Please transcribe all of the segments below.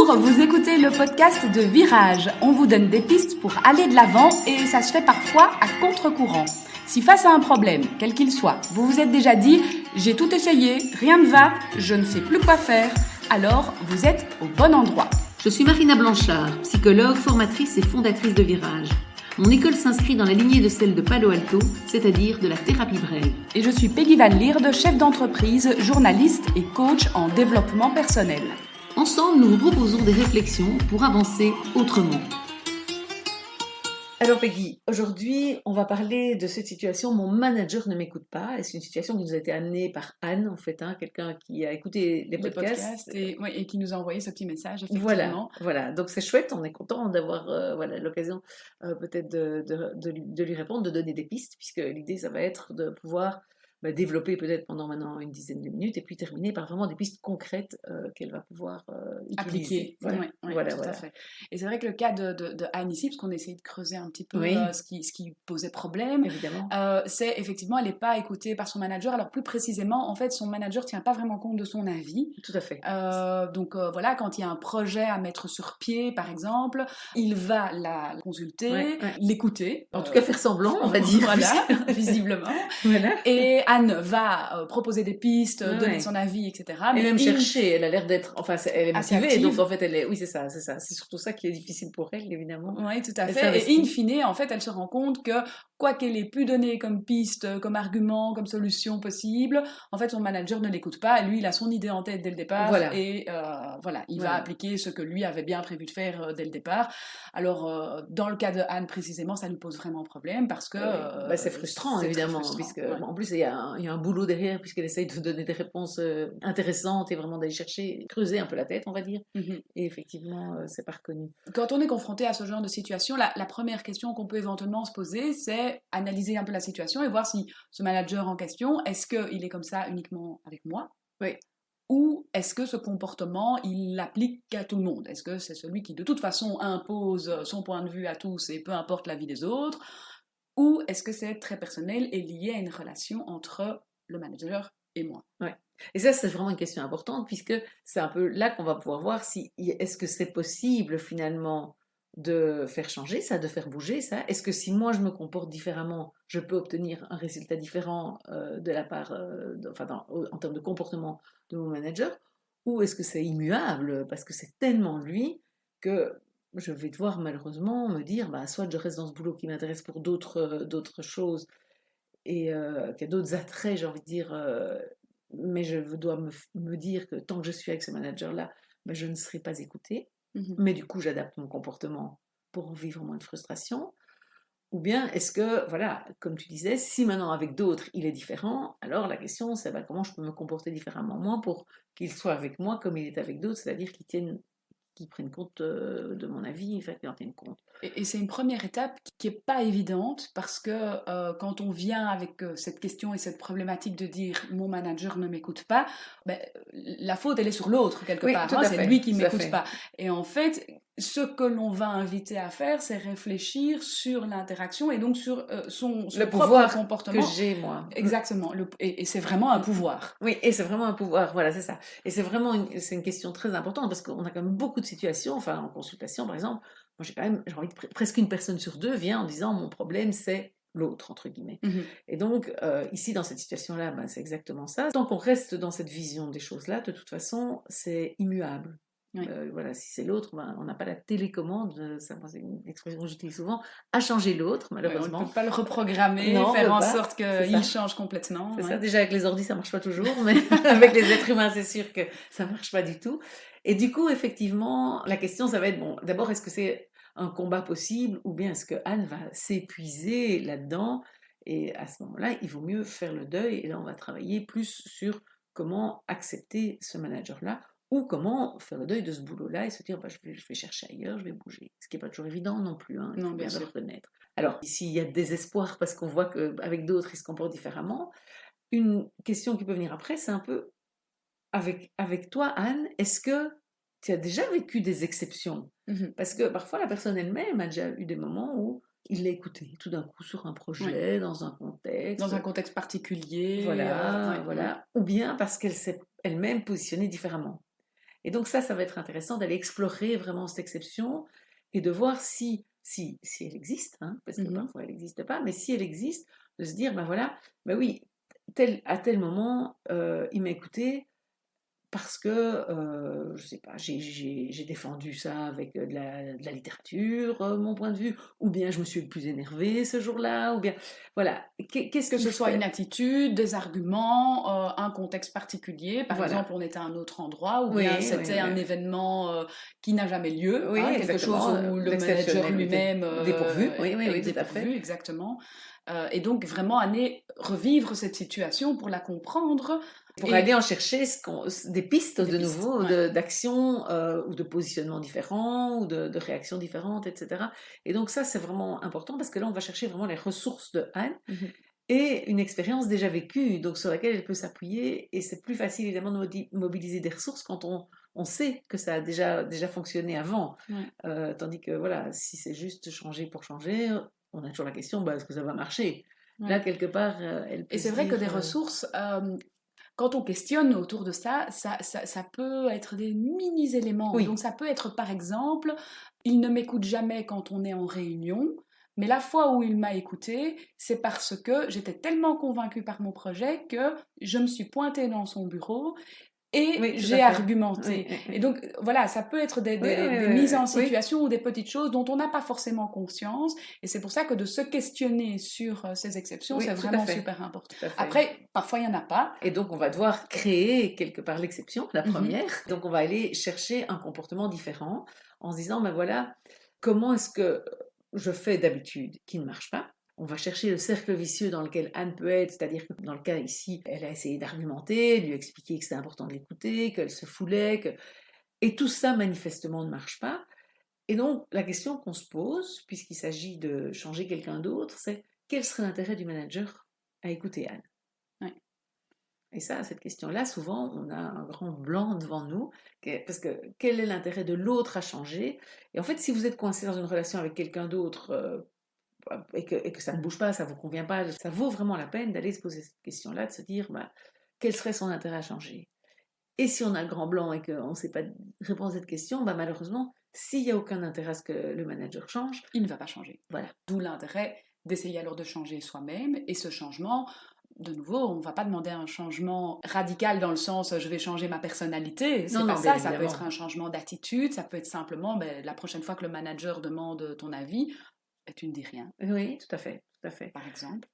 Bonjour, vous écoutez le podcast de Virage. On vous donne des pistes pour aller de l'avant et ça se fait parfois à contre-courant. Si face à un problème, quel qu'il soit, vous vous êtes déjà dit « j'ai tout essayé, rien ne va, je ne sais plus quoi faire », alors vous êtes au bon endroit. Je suis Marina Blanchard, psychologue, formatrice et fondatrice de Virage. Mon école s'inscrit dans la lignée de celle de Palo Alto, c'est-à-dire de la thérapie brève. Et je suis Peggy Van Lierde, chef d'entreprise, journaliste et coach en développement personnel. Ensemble, nous vous proposons des réflexions pour avancer autrement. Alors Peggy, aujourd'hui, on va parler de cette situation « Mon manager ne m'écoute pas ». Et c'est une situation qui nous a été amenée par Anne, en fait, quelqu'un qui a écouté les podcasts. Et qui nous a envoyé ce petit message, effectivement. Voilà. Donc c'est chouette, on est content d'avoir l'occasion peut-être de lui répondre, de donner des pistes, puisque l'idée, ça va être de pouvoir développer peut-être pendant maintenant une dizaine de minutes et puis terminer par vraiment des pistes concrètes qu'elle va pouvoir utiliser. Appliquer. Voilà. Tout à fait. Et c'est vrai que le cas de Anne ici, parce qu'on essaye de creuser un petit peu ce qui posait problème, évidemment. C'est effectivement, elle n'est pas écoutée par son manager. Alors plus précisément, en fait, son manager ne tient pas vraiment compte de son avis. Tout à fait. Donc voilà, quand il y a un projet à mettre sur pied, par exemple, il va la consulter, l'écouter. En tout cas, faire semblant, on va dire. Voilà, visiblement. Voilà. Et Anne va proposer des pistes, donner son avis, etc. Et même chercher, elle a l'air d'être, elle est motivée, donc en fait c'est ça, c'est surtout ça qui est difficile pour elle, évidemment. Oui, tout à fait. Et in fine, en fait, elle se rend compte que quoi qu'elle ait pu donner comme piste, comme argument, comme solution possible, en fait, son manager ne l'écoute pas. Lui, il a son idée en tête dès le départ et il va appliquer ce que lui avait bien prévu de faire dès le départ. Alors, dans le cas de Anne précisément, ça nous pose vraiment problème parce que c'est frustrant, évidemment, puisque en plus il y a un boulot derrière, puisqu'elle essaye de donner des réponses intéressantes et vraiment d'aller chercher, creuser un peu la tête, on va dire. Et effectivement, c'est pas reconnu. Quand on est confronté à ce genre de situation, la première question qu'on peut éventuellement se poser, c'est analyser un peu la situation et voir si ce manager en question, est-ce qu'il est comme ça uniquement avec moi ? Oui. Ou est-ce que ce comportement, il l'applique à tout le monde ? Est-ce que c'est celui qui, de toute façon, impose son point de vue à tous et peu importe l'avis des autres ? Ou est-ce que c'est très personnel et lié à une relation entre le manager et moi ? Ouais. Et ça, c'est vraiment une question importante, puisque c'est un peu là qu'on va pouvoir voir si est-ce que c'est possible, finalement, de faire changer ça, de faire bouger ça. Est-ce que si moi, je me comporte différemment, je peux obtenir un résultat différent de la part, en termes de comportement de mon manager, ou est-ce que c'est immuable, parce que c'est tellement lui que je vais devoir malheureusement me dire, soit je reste dans ce boulot qui m'intéresse pour d'autres choses, et qu'il y a d'autres attraits, j'ai envie de dire, mais je dois me dire que tant que je suis avec ce manager-là, je ne serai pas écoutée. Mais du coup, j'adapte mon comportement pour vivre moins de frustration. Ou bien est-ce que, voilà, comme tu disais, si maintenant avec d'autres, il est différent, alors la question, c'est comment je peux me comporter différemment moi pour qu'il soit avec moi comme il est avec d'autres, c'est-à-dire qu'ils prennent compte de mon avis, qu'ils en tiennent compte. Et c'est une première étape qui n'est pas évidente parce que quand on vient avec cette question et cette problématique de dire « mon manager ne m'écoute pas », la faute, elle est sur l'autre quelque part. C'est lui qui ne m'écoute pas. Et en fait, ce que l'on va inviter à faire, c'est réfléchir sur l'interaction et donc sur son propre comportement. Que j'ai, moi. Exactement. Et c'est vraiment un pouvoir. Oui, et c'est vraiment un pouvoir, voilà, c'est ça. Et c'est vraiment c'est une question très importante parce qu'on a quand même beaucoup de situations, en consultation par exemple, moi j'ai envie de presque une personne sur deux vient en disant mon problème c'est l'autre, entre guillemets. Et donc, ici, dans cette situation-là, c'est exactement ça. Tant qu'on reste dans cette vision des choses-là, de toute façon, c'est immuable. Oui. Si c'est l'autre, on n'a pas la télécommande, c'est une expression que j'utilise souvent, à changer l'autre, malheureusement. On ne peut pas le reprogrammer, faire en sorte qu'il change complètement. C'est ça, déjà avec les ordi, ça ne marche pas toujours, mais avec les êtres humains, c'est sûr que ça ne marche pas du tout. Et du coup, effectivement, la question, ça va être, d'abord, est-ce que c'est un combat possible ou bien est-ce que Anne va s'épuiser là-dedans? Et à ce moment-là, il vaut mieux faire le deuil et là, on va travailler plus sur comment accepter ce manager-là ou comment faire le deuil de ce boulot-là et se dire je vais chercher ailleurs, je vais bouger. Ce qui n'est pas toujours évident non plus, il faut bien le reconnaître. Alors, ici, il y a du désespoir parce qu'on voit qu'avec d'autres, ils se comportent différemment. Une question qui peut venir après, c'est un peu avec toi, Anne, est-ce que tu as déjà vécu des exceptions? Parce que parfois, la personne elle-même a déjà eu des moments où il l'a écouté tout d'un coup sur un projet, dans un contexte. Dans un contexte particulier. Voilà. Ou bien parce qu'elle s'est elle-même positionnée différemment. Et donc ça va être intéressant d'aller explorer vraiment cette exception et de voir si elle existe, hein, parce que parfois elle n'existe pas, mais si elle existe, de se dire, ben voilà, ben oui, à tel moment, il m'a écouté, parce que, je sais pas, j'ai défendu ça avec de la littérature, mon point de vue, ou bien je me suis le plus énervée ce jour-là, ou bien, voilà, qu'est-ce Que qui ce soit une fait? attitude, des arguments, un contexte particulier. Par exemple, Voilà. on était à un autre endroit, ou bien Oui, oui, c'était un oui. événement qui n'a jamais lieu, Oui, hein, quelque chose exactement, où le manager l'exceptionnel était lui-même dépourvu. Oui, oui, est oui, tout à fait. dépourvu, exactement. Et donc vraiment aller revivre cette situation pour la comprendre Pour aller et en chercher des pistes des de pistes. nouveau, Ouais. d'action ou de positionnements différents ou de réactions différentes, etc. Et donc ça, c'est vraiment important parce que là, on va chercher vraiment les ressources de Anne Mhm. et une expérience déjà vécue, donc sur laquelle elle peut s'appuyer. Et c'est plus facile évidemment de mobiliser des ressources quand on sait que ça a déjà fonctionné avant. Ouais. Tandis que voilà, si c'est juste changer pour changer, on a toujours la question, bah, est-ce que ça va marcher? Là, Ouais. quelque part, elle Et peut c'est se vrai que dire, des ressources, quand on questionne autour de ça, ça peut être des mini-éléments. Donc oui, ça peut être par exemple, il ne m'écoute jamais quand on est en réunion, mais la fois où il m'a écouté, c'est parce que j'étais tellement convaincue par mon projet que je me suis pointée dans son bureau et oui, tout à j'ai fait. Oui, argumenté. oui, Et oui. donc voilà, ça peut être Oui, oui, des oui, mises oui, en oui, situation ou des petites choses dont on n'a pas forcément conscience. Et c'est pour ça que de se questionner sur ces exceptions, c'est oui, tout à vraiment fait, super important. tout à fait. Après, parfois, il n'y en a pas. Et donc, on va devoir créer quelque part l'exception, la Mhm. première. Donc, on va aller chercher un comportement différent en se disant, ben voilà, comment est-ce que je fais d'habitude qui ne marche pas? On va chercher le cercle vicieux dans lequel Anne peut être, c'est-à-dire que dans le cas ici, elle a essayé d'argumenter, lui expliquer que c'était important de l'écouter, qu'elle se foulait, que... et tout ça manifestement ne marche pas. Et donc, la question qu'on se pose, puisqu'il s'agit de changer quelqu'un d'autre, c'est quel serait l'intérêt du manager à écouter Anne? Ouais. Et ça, cette question-là, souvent, on a un grand blanc devant nous, parce que quel est l'intérêt de l'autre à changer? Et en fait, si vous êtes coincé dans une relation avec quelqu'un d'autre et que ça ne bouge pas, ça ne vous convient pas, ça vaut vraiment la peine d'aller se poser cette question-là, de se dire, bah, quel serait son intérêt à changer? Et si on a le grand blanc et qu'on ne sait pas répondre à cette question, bah, malheureusement, s'il n'y a aucun intérêt à ce que le manager change, Il ne va pas changer. voilà. D'où l'intérêt d'essayer alors de changer soi-même. Et ce changement, de nouveau, on ne va pas demander un changement radical dans le sens je vais changer ma personnalité. Non, C'est pas non, bien ça. Ça peut être évidemment. un changement d'attitude. Ça peut être simplement ben, la prochaine fois que le manager demande ton avis, ben, tu ne dis rien, Oui, tout à fait, tout à fait. par exemple.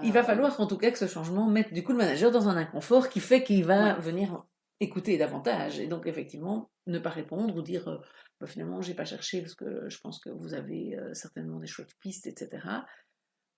Il va Euh, falloir en tout cas que ce changement mette du coup le manager dans un inconfort qui fait qu'il va ouais. venir écouter davantage et donc effectivement ne pas répondre ou dire bah, finalement j'ai pas cherché parce que je pense que vous avez certainement des chouettes pistes, etc.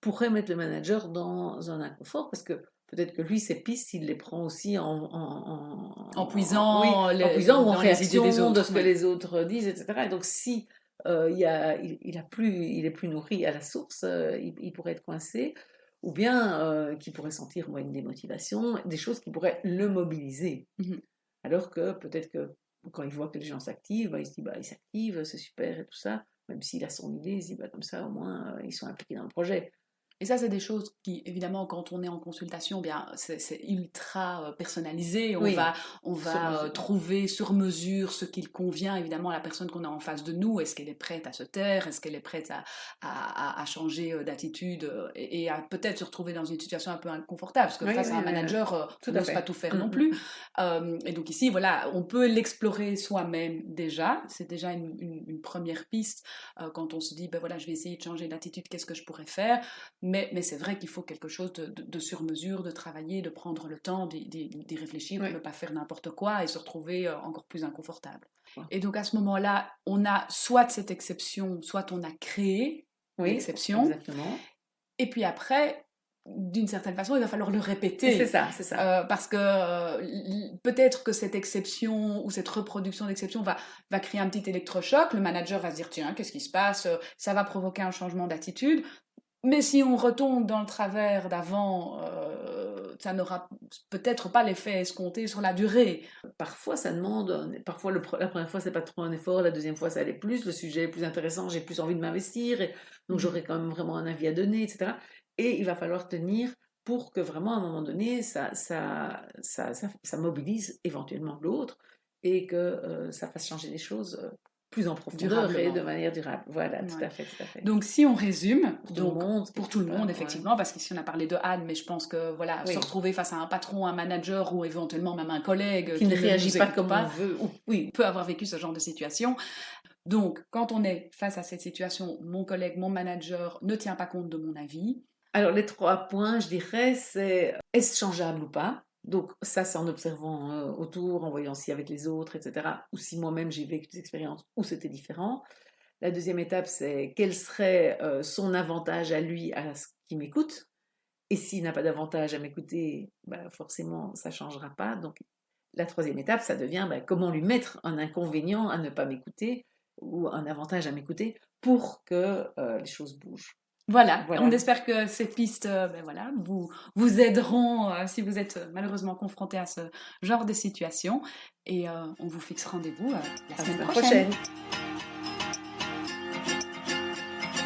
pourrait mettre le manager dans un inconfort parce que peut-être que lui ses pistes il les prend aussi En oui, puisant en puisant ou en dans les idées des réaction de autres. ce que Ouais. les autres disent, etc. Et donc si il est plus nourri à la source, il pourrait être coincé ou bien qui pourrait sentir une démotivation, des choses qui pourraient le mobiliser. Mhm. Alors que peut-être que quand il voit que les gens s'activent, il se dit bah, ils s'activent, c'est super et tout ça, même s'il a son idée, il se dit bah, comme ça au moins ils sont impliqués dans le projet. Et ça, c'est des choses qui, évidemment, quand on est en consultation, bien, c'est ultra personnalisé. Oui, On sur va mesure. trouver sur mesure ce qu'il convient, évidemment, à la personne qu'on a en face de nous. Est-ce qu'elle est prête à se taire? Est-ce qu'elle est prête à changer d'attitude et à peut-être se retrouver dans une situation un peu inconfortable? Parce que Oui, face oui, à un oui, oui. manager, Tout on à n'ose pas fait. tout faire non plus. Et donc ici, voilà, on peut l'explorer soi-même déjà. C'est déjà une première piste quand on se dit, ben voilà, je vais essayer de changer d'attitude, qu'est-ce que je pourrais faire? Mais c'est vrai qu'il faut quelque chose de sur mesure, de travailler, de prendre le temps d'y réfléchir pour Oui. ne pas faire n'importe quoi et se retrouver encore plus inconfortable. Ouais. Et donc à ce moment-là, on a soit cette exception, soit on a créé Oui, l'exception. exactement. Et puis après, d'une certaine façon, il va falloir le Et c'est répéter. ça, c'est ça. Parce que peut-être que cette exception ou cette reproduction d'exception va créer un petit électrochoc. Le manager va se dire, tiens, qu'est-ce qui se passe? Ça va provoquer un changement d'attitude. Mais si on retombe dans le travers d'avant, ça n'aura peut-être pas l'effet escompté sur la durée. Parfois, ça demande, parfois la première fois, c'est pas trop un effort, la deuxième fois, ça allait plus, le sujet est plus intéressant, j'ai plus envie de m'investir, et donc Mhm. j'aurai quand même vraiment un avis à donner, etc. Et il va falloir tenir pour que vraiment, à un moment donné, ça mobilise éventuellement l'autre. et que ça fasse changer les choses plus en profondeur et de manière durable. Voilà, tout à fait, tout à fait. Donc, si on résume, pour tout le monde, effectivement, parce qu'ici on a parlé de Anne, mais je pense que voilà, se retrouver face à un patron, un manager ou éventuellement même un collègue qui ne réagit pas comme on veut, oui, peut avoir vécu ce genre de situation. Donc, quand on est face à cette situation, mon collègue, mon manager ne tient pas compte de mon avis. Alors, les 3 points, je dirais, c'est est-ce changeable ou pas? Donc, ça, c'est en observant autour, en voyant si avec les autres, etc., ou si moi-même j'ai vécu des expériences où c'était différent. La deuxième étape, c'est quel serait son avantage à lui à ce qu'il m'écoute? Et s'il n'a pas d'avantage à m'écouter, forcément, ça ne changera pas. Donc, la troisième étape, ça devient comment lui mettre un inconvénient à ne pas m'écouter ou un avantage à m'écouter pour que les choses bougent. Voilà, on espère que ces pistes vous aideront si vous êtes malheureusement confronté à ce genre de situation. Et on vous fixe rendez-vous la semaine prochaine.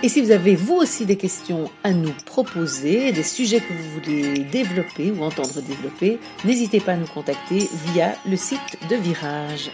Et si vous avez vous aussi des questions à nous proposer, des sujets que vous voulez développer ou entendre développer, n'hésitez pas à nous contacter via le site de Virage.